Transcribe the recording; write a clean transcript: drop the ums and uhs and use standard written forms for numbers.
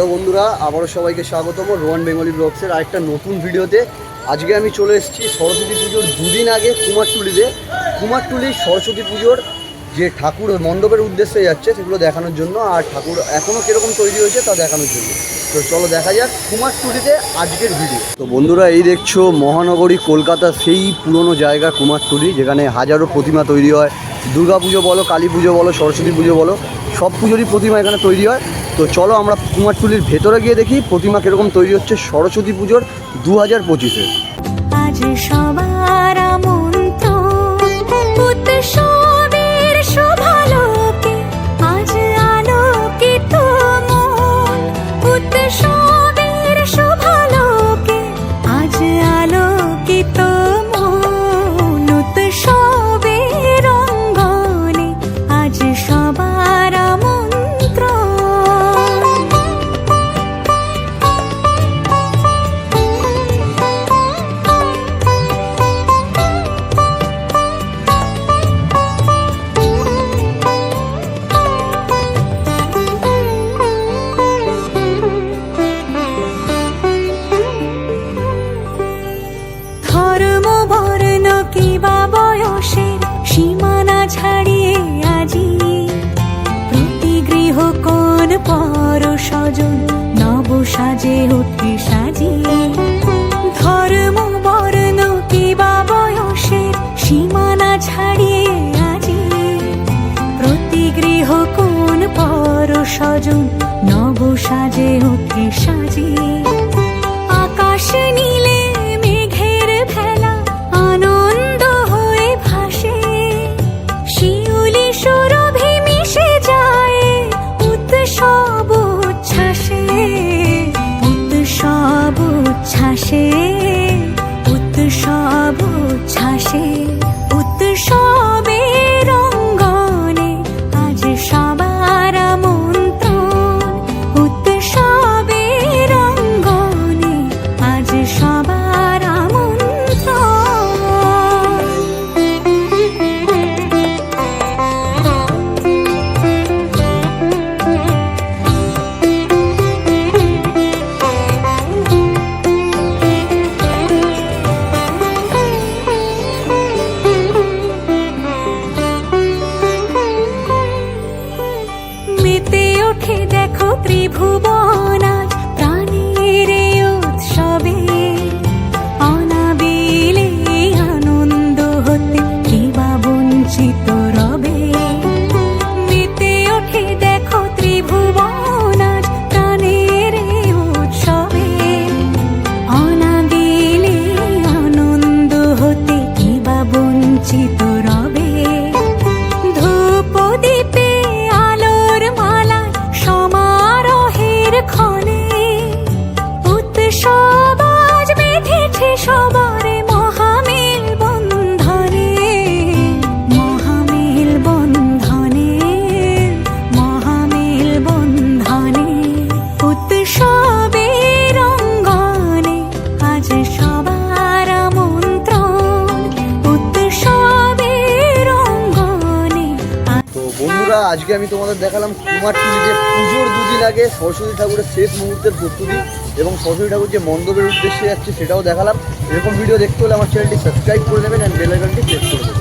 Hello বন্ধুরা, আবারও সবাইকে স্বাগতম রোহান বেঙ্গলি ব্লগসের আরেকটা নতুন ভিডিওতে। আজকে আমি চলে এসেছি সরস্বতী পুজোর দুদিন আগে কুমারটুলিতে। কুমারটুলির সরস্বতী পুজোর যে ঠাকুর মণ্ডপের উদ্দেশ্যে যাচ্ছে সেগুলো দেখানোর জন্য, আর ঠাকুর এখনও কীরকম তৈরি হয়েছে তা দেখানোর জন্য। তো চলো দেখা যাক কুমারটুলিতে আজকের ভিডিও। তো বন্ধুরা, এই দেখছো মহানগরী কলকাতার সেই পুরনো জায়গা কুমারটুলি, যেখানে হাজারো প্রতিমা তৈরি হয়। দুর্গা পুজো বলো, কালী পুজো বলো, সরস্বতী পুজো বলো, সব পুজোরই প্রতিমা এখানে তৈরি হয়। তো চলো আমরা কুমারটুলির ভেতরে গিয়ে দেখি প্রতিমা কীরকম তৈরি হচ্ছে সরস্বতী পুজোর 2025-এ। আজ সবার আমন্ত্রণ উৎসবের শোভালোকে, আজ আলোকিত মন উৎসবের শোভালোকে, আজ আলোকিত মন উৎসবের অঙ্গনে, আজ সবার সীমানা ছাড়িয়ে আজি প্রতি গৃহ কোন পর স্বজন নব সাজে উঠে সাজিয়ে। ধর্ম বর্ণ কিবা বয়সের সীমানা ছাড়িয়ে আজি প্রতি গৃহ কোন পর স্বজন নব সাজে উঠে সাজিয়ে। আকাশ নীলে মেঘের ভেলা আনন্দ হয়ে ভাসে, শিউলি সুরভি মিশে যায় উৎসব উচ্ছ্বাসে, উৎসব উচ্ছ্বাসে, উৎসব উচ্ছ্বাসে, উৎসবের অঙ্গনে আজ সবার আমন্ত্রণ উৎসবের অঙ্গনে, আজ সবার মেতে ওঠে দেখো ত্রিভুবন আজ প্রাণের উৎসবে, অনাবিলে আনন্দ হতে কিবা বঞ্চিত রবে। মেতে ওঠে দেখো ত্রিভুবন আজ প্রাণের উৎসবে, অনাবিলে আনন্দ হতে কিবা বঞ্চিত রবে। ধূপ দীপে আলোর মালা সমারোহের ক্ষণে, উৎসব আজ বেঁধেছে সবার মহামেল বন্ধনে, মহামেল বন্ধনে, মহামেল বন্ধনে, উৎসবের অঙ্গনে আজ সবার আমন্ত্রণ উৎসবের অঙ্গনে। তো বন্ধুরা, আজকে আমি তোমাদের দেখালাম কুমারটুলিতে পুজোর দুদিন আগে সরস্বতী ঠাকুরের শেষ মুহূর্তের প্রস্তুতি, এবং সরস্বতী ঠাকুর যে মণ্ডপের উদ্দেশ্যে যাচ্ছে সেটাও দেখালাম। এরকম ভিডিও দেখতে হলে আমার চ্যানেলটি সাবস্ক্রাইব করে দেবেন অ্যান্ড বেল আইকনটি প্রেস করে দেবেন।